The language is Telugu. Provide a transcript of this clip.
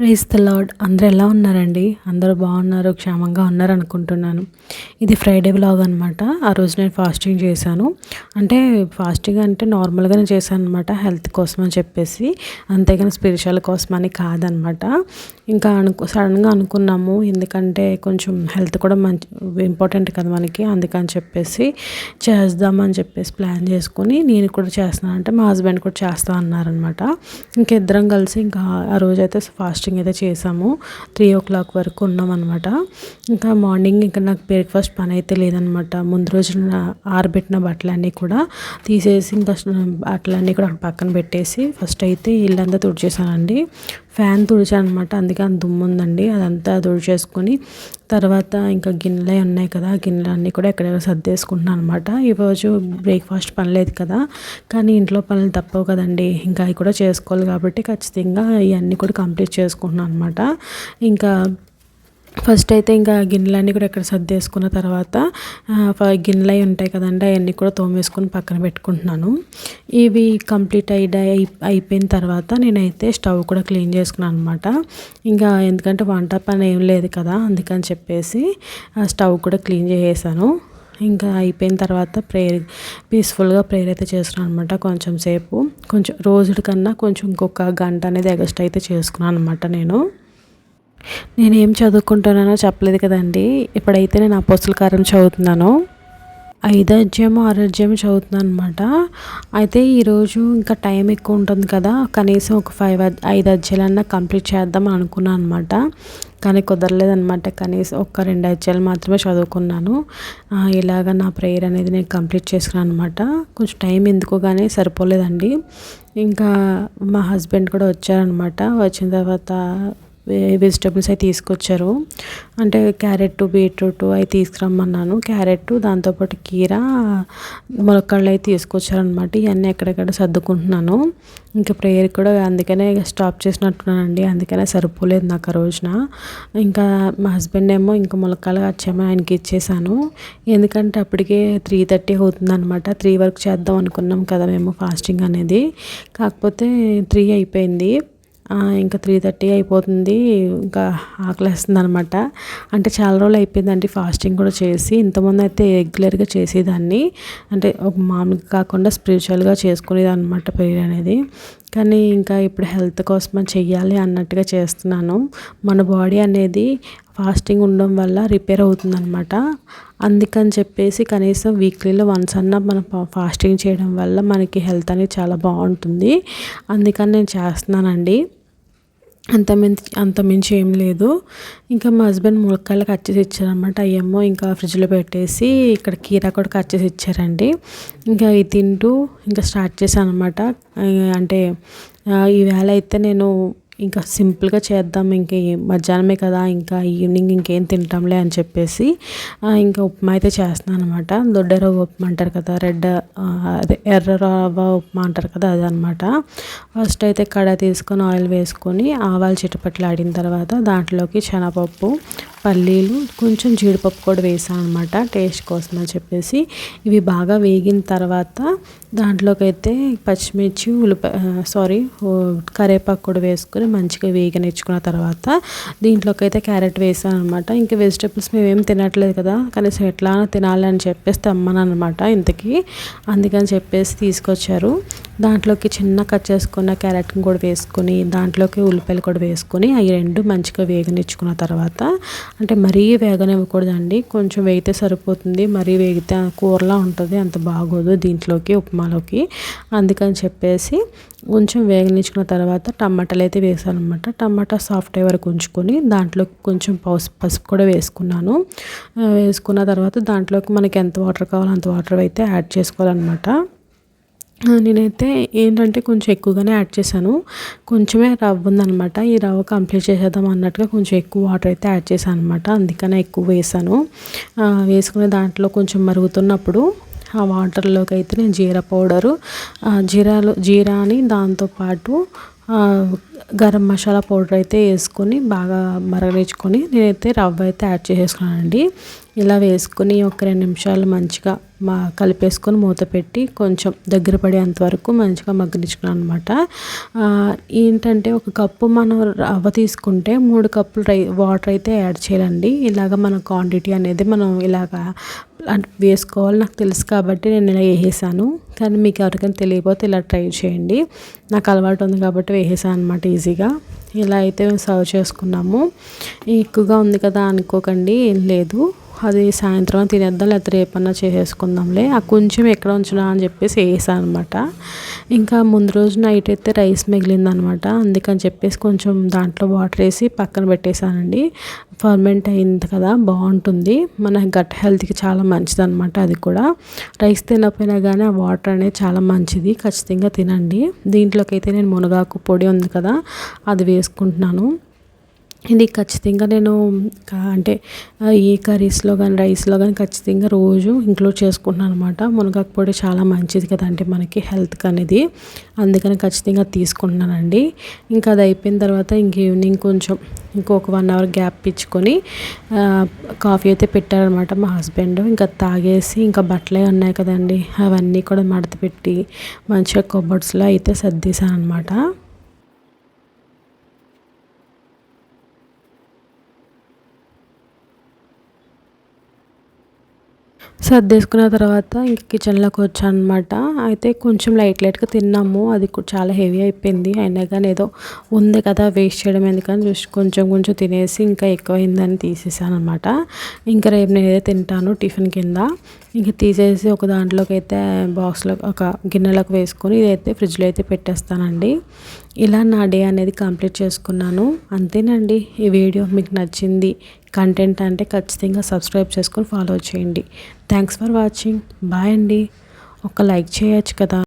Praise the lord. అందరూ ఎలా ఉన్నారండి? అందరూ బాగున్నారు, క్షేమంగా ఉన్నారు అనుకుంటున్నాను. ఇది ఫ్రైడే వ్లాగ్ అనమాట. ఆ రోజు నేను ఫాస్టింగ్ చేశాను. అంటే ఫాస్టింగ్ అంటే నార్మల్గానే చేశాను అనమాట, హెల్త్ కోసం అని చెప్పేసి, అంతేగాని స్పిరిచువల్ కోసం అని కాదనమాట. ఇంకా సడన్గా అనుకున్నాము, ఎందుకంటే కొంచెం హెల్త్ కూడా మంచి ఇంపార్టెంట్ కదా మనకి, అందుకని చెప్పేసి చేద్దామని చెప్పేసి ప్లాన్ చేసుకొని నేను కూడా చేస్తున్నాను, అంటే మా హస్బెండ్ కూడా చేస్తా అన్నారనమాట. ఇంకా ఇద్దరం కలిసి ఇంకా ఆ రోజైతే ఫాస్టింగ్ అయితే చేసాము. 3 o'clock వరకు ఉన్నామన్నమాట. ఇంకా మార్నింగ్ ఇంకా నాకు బ్రేక్ఫాస్ట్ పని అయితే లేదనమాట. ముందు రోజు ఆరబెట్టిన బట్టలన్నీ కూడా తీసేసి ఇంకా బట్టలన్నీ కూడా పక్కన పెట్టేసి ఫస్ట్ అయితే ఇల్లంతా తుడిచేసానండి. ఫ్యాన్ తుడిచాను అనమాట, అందుకే అంత దుమ్ము ఉందండి. అదంతా తుడిచేసుకొని తర్వాత ఇంకా గిన్నెలు ఉన్నాయి కదా, గిన్నెలన్నీ కూడా ఎక్కడెక్కడ సర్దేసుకుంటున్నాను అనమాట. ఈరోజు బ్రేక్ఫాస్ట్ పని లేదు కదా, కానీ ఇంట్లో పనులు తప్పవు కదండి, ఇంకా అవి కూడా చేసుకోవాలి కాబట్టి ఖచ్చితంగా ఇవన్నీ కూడా కంప్లీట్ చేసుకుంటున్నాను అనమాట. ఇంకా ఫస్ట్ అయితే ఇంకా గిన్నెలన్నీ కూడా ఎక్కడ సర్దేసుకున్న తర్వాత గిన్నెలు అవి ఉంటాయి కదండి, అవన్నీ కూడా తోమేసుకొని పక్కన పెట్టుకుంటున్నాను. ఇవి కంప్లీట్ అయిపోయిన తర్వాత నేనైతే స్టవ్ కూడా క్లీన్ చేసుకున్నాను అనమాట. ఇంకా ఎందుకంటే వంట పని ఏం లేదు కదా, అందుకని చెప్పేసి స్టవ్ కూడా క్లీన్ చేసేసాను. ఇంకా అయిపోయిన తర్వాత పీస్ఫుల్గా ప్రేయర్ అయితే చేస్తున్నాను అనమాట. కొంచెం సేపు, కొంచెం రోజుడి కన్నా కొంచెం ఇంకొక గంట అనేది ఎగస్ట్ అయితే చేసుకున్నాను అనమాట. నేనేం చదువుకుంటున్నానో చెప్పలేదు కదండి. ఇప్పుడైతే నేను అపోస్తల కార్యం చదువుతున్నాను. 5వ అధ్యాయము 6వ అధ్యాయము చదువుతున్నాను అనమాట. అయితే ఈరోజు ఇంకా టైం ఎక్కువ ఉంటుంది కదా, కనీసం ఒక 5 అధ్యాయాలన్నా కంప్లీట్ చేద్దాం అనుకున్నాను అనమాట. కానీ కుదరలేదనమాట. కనీసం ఒక 2 అధ్యాయాలు మాత్రమే చదువుకున్నాను. ఇలాగ నా ప్రేయర్ అనేది నేను కంప్లీట్ చేసుకున్నాను అనమాట. కొంచెం టైం ఎందుకో కానీ సరిపోలేదండి. ఇంకా మా హస్బెండ్ కూడా వచ్చారనమాట. వచ్చిన తర్వాత వెజిటేబుల్స్ అవి తీసుకొచ్చారు, అంటే క్యారెట్, బీట్రూట్ అవి తీసుకురమ్మన్నాను. క్యారెట్, దాంతోపాటు కీర, ములక్కాడలు అయితే తీసుకొచ్చారనమాట. ఇవన్నీ ఎక్కడెక్కడ సర్దుకుంటున్నాను. ఇంకా ప్రేయర్ కూడా అందుకనే స్టాప్ చేసినట్టున్నానండి, అందుకనే సరిపోలేదు నాకు ఆ రోజున. ఇంకా మా హస్బెండ్ ఏమో ఇంకా ములక్కాడలు వచ్చామో ఆయనకి ఇచ్చేసాను. ఎందుకంటే అప్పటికే 3:30 అవుతుందన్నమాట. 3 వరకు చేద్దాం అనుకున్నాం కదా మేము ఫాస్టింగ్ అనేది, కాకపోతే 3 అయిపోయింది. ఇంకా 3:30 అయిపోతుంది. ఇంకా ఆకలేస్తుంది అనమాట. అంటే చాలా రోజులు అయిపోయిందండి ఫాస్టింగ్ కూడా చేసి. ఇంతకుముందు అయితే రెగ్యులర్గా చేసేదాన్ని, అంటే ఒక మామూలుగా కాకుండా స్పిరిచువల్గా చేసుకునేది అనమాట ప్రేయర్ అనేది. కానీ ఇంకా ఇప్పుడు హెల్త్ కోసం చెయ్యాలి అన్నట్టుగా చేస్తున్నాను. మన బాడీ అనేది ఫాస్టింగ్ ఉండడం వల్ల రిపేర్ అవుతుందన్నమాట. అందుకని చెప్పేసి కనీసం వీక్లీలో వన్స్ అన్నా మనం ఫాస్టింగ్ చేయడం వల్ల మనకి హెల్త్ అనేది చాలా బాగుంటుంది. అందుకని నేను చేస్తున్నానండి. అంతమించి ఏం లేదు. ఇంకా మా హస్బెండ్ ములక్కాయలు కట్ చేసి ఇచ్చారనమాట. అవేమో ఇంకా ఫ్రిడ్జ్లో పెట్టేసి ఇక్కడ కీర కూడా కట్ చేసి ఇచ్చారండి. ఇంకా అవి తింటూ ఇంకా స్టార్ట్ చేశాను అనమాట. అంటే ఈవేళ అయితే నేను ఇంకా సింపుల్గా చేద్దాం, ఇంక మధ్యాహ్నమే కదా, ఇంకా ఈవినింగ్ ఇంకేం తింటాంలే అని చెప్పేసి ఇంకా ఉప్మా అయితే చేస్తున్నాను అనమాట. దొడ్డ రవ్వ ఉప్మా అంటారు కదా, అదే ఎర్ర రవ్వ ఉప్మా అంటారు కదా, అదనమాట. ఫస్ట్ అయితే కడాయి తీసుకొని ఆయిల్ వేసుకొని ఆవాలు చిటపట్లు ఆడిన తర్వాత దాంట్లోకి శనగపప్పు, పల్లీలు, కొంచెం జీడిపప్పు కూడా వేసాను అనమాట, టేస్ట్ కోసం అని చెప్పేసి. ఇవి బాగా వేగిన తర్వాత దాంట్లోకి అయితే పచ్చిమిర్చి, కరివేపాకు కూడా వేసుకొని మంచిగా వేగనిచ్చుకున్న తర్వాత దీంట్లోకి అయితే క్యారెట్ వేసాను అనమాట. ఇంకా వెజిటేబుల్స్ మేమేం తినట్లేదు కదా, కనీసం ఎట్లా తినాలి అని చెప్పేసి తెమ్మను అనమాట ఇంతకీ. అందుకని చెప్పేసి తీసుకొచ్చారు. దాంట్లోకి చిన్న కట్ చేసుకున్న క్యారెట్ని కూడా వేసుకొని దాంట్లోకి ఉల్లిపాయలు కూడా వేసుకొని అవి రెండు మంచిగా వేగనిచ్చుకున్న తర్వాత, అంటే మరీ వేగనివ్వకూడదండి, కొంచెం వేగితే సరిపోతుంది. మరీ వేగితే కూరలా ఉంటుంది, అంత బాగోదు దీంట్లోకి ఉప్మాలోకి. అందుకని చెప్పేసి కొంచెం వేగనిచ్చుకున్న తర్వాత టమాటాలు అయితే వేసాను అనమాట. టమాటా సాఫ్ట్ అయ్యే వరకు ఉంచుకొని దాంట్లోకి కొంచెం పసుపు కూడా వేసుకున్నాను. వేసుకున్న తర్వాత దాంట్లోకి మనకి ఎంత వాటర్ కావాలో అంత వాటర్ అయితే యాడ్ చేసుకోవాలన్నమాట. నేనైతే ఏంటంటే కొంచెం ఎక్కువగానే యాడ్ చేశాను, కొంచెమే రవ్వ ఉందనమాట. ఈ రవ్వ కంప్లీట్ చేసేద్దాం అన్నట్టుగా కొంచెం ఎక్కువ వాటర్ అయితే యాడ్ చేశాను అనమాట, అందుకనే ఎక్కువ వేసాను. వేసుకునే దాంట్లో కొంచెం మరుగుతున్నప్పుడు ఆ వాటర్లోకి అయితే నేను జీరా పౌడరు, జీరాని దాంతోపాటు గరం మసాలా పౌడర్ అయితే వేసుకొని బాగా మరగనిచ్చుకొని నేనైతే రవ్వ అయితే యాడ్ చేసేసుకున్నానండి. ఇలా వేసుకొని ఒక 2 నిమిషాలు మంచిగా కలిపేసుకొని మూత పెట్టి కొంచెం దగ్గర పడేంత వరకు మంచిగా మగ్గనిచ్చుకున్నాను అనమాట. ఏంటంటే ఒక కప్పు మనం రవ్వ తీసుకుంటే 3 కప్పులు వాటర్ అయితే యాడ్ చేయాలండి. ఇలాగ మన క్వాంటిటీ అనేది మనం ఇలాగా వేసుకోవాలి. నాకు తెలుసు కాబట్టి నేను ఇలా వేసేసాను. కానీ మీకు ఎవరికైనా తెలియకపోతే ఇలా ట్రై చేయండి. నాకు అలవాటు ఉంది కాబట్టి వేసేసాను అనమాట ఈజీగా. ఇలా అయితే సర్వ్ చేసుకున్నాము. ఎక్కువగా ఉంది కదా అనుకోకండి, ఏం లేదు. అది సాయంత్రం తినేద్దాం లేకపోతే రేపన్నా చేసేసుకుందాంలే, ఆ కొంచెం ఎక్కడ ఉంచినా అని చెప్పేసి వేసాను అనమాట. ఇంకా ముందు రోజు నైట్ అయితే రైస్ మిగిలిందనమాట. అందుకని చెప్పేసి కొంచెం దాంట్లో వాటర్ వేసి పక్కన పెట్టేశానండి. ఫర్మెంట్ అయింది కదా, బాగుంటుంది. మన గట్ హెల్త్కి చాలా మంచిది అనమాట. అది కూడా రైస్ తినకపోయినా కానీ ఆ వాటర్ అనేది చాలా మంచిది, ఖచ్చితంగా తినండి. దీంట్లోకి అయితే నేను మునగాకు పొడి ఉంది కదా, అది వేసుకుంటున్నాను. ఇది ఖచ్చితంగా నేను అంటే ఏ కర్రీస్లో కానీ రైస్లో కానీ ఖచ్చితంగా రోజు ఇంక్లూడ్ చేసుకుంటున్నాను అనమాట. మునగాకు పొడి చాలా మంచిది కదండి మనకి హెల్త్కి అనేది, అందుకని ఖచ్చితంగా తీసుకుంటున్నానండి. ఇంకా అది అయిపోయిన తర్వాత ఇంక ఈవినింగ్ కొంచెం ఇంకొక 1 అవర్ గ్యాప్ ఇచ్చుకొని కాఫీ అయితే పెట్టారనమాట మా హస్బెండ్. ఇంకా తాగేసి ఇంకా బట్టలే ఉన్నాయి కదండి, అవన్నీ కూడా మడత పెట్టి మంచిగా కబోర్డ్స్లో అయితే సర్దేశాను అనమాట. సర్దేసుకున్న తర్వాత ఇంక కిచెన్లోకి వచ్చాను అనమాట. అయితే కొంచెం లైట్గా తిన్నాము, అది చాలా హెవీ అయిపోయింది. అయినా కానీ ఏదో ఉంది కదా, వేస్ట్ చేయడం ఎందుకని జస్ట్ కొంచెం తినేసి ఇంకా ఎక్కువైందని తీసేసాను అనమాట. ఇంకా రేపు నేనైతే తింటాను టిఫిన్ కింద. ఇంక తీసేసి ఒక దాంట్లోకి అయితే బాక్స్లో ఒక గిన్నెలోకి వేసుకొని ఇదైతే ఫ్రిడ్జ్లో అయితే పెట్టేస్తానండి. ఇలా నా డే అనేది కంప్లీట్ చేసుకున్నాను. అంతేనండి. ఈ వీడియో మీకు నచ్చింది కంటెంట్ అంటే ఖచ్చితంగా సబ్స్క్రైబ్ చేసుకొని ఫాలో చేయండి. Thanks for watching. బాయ్ అండి. ఒక లైక్ చేయొచ్చు కదా.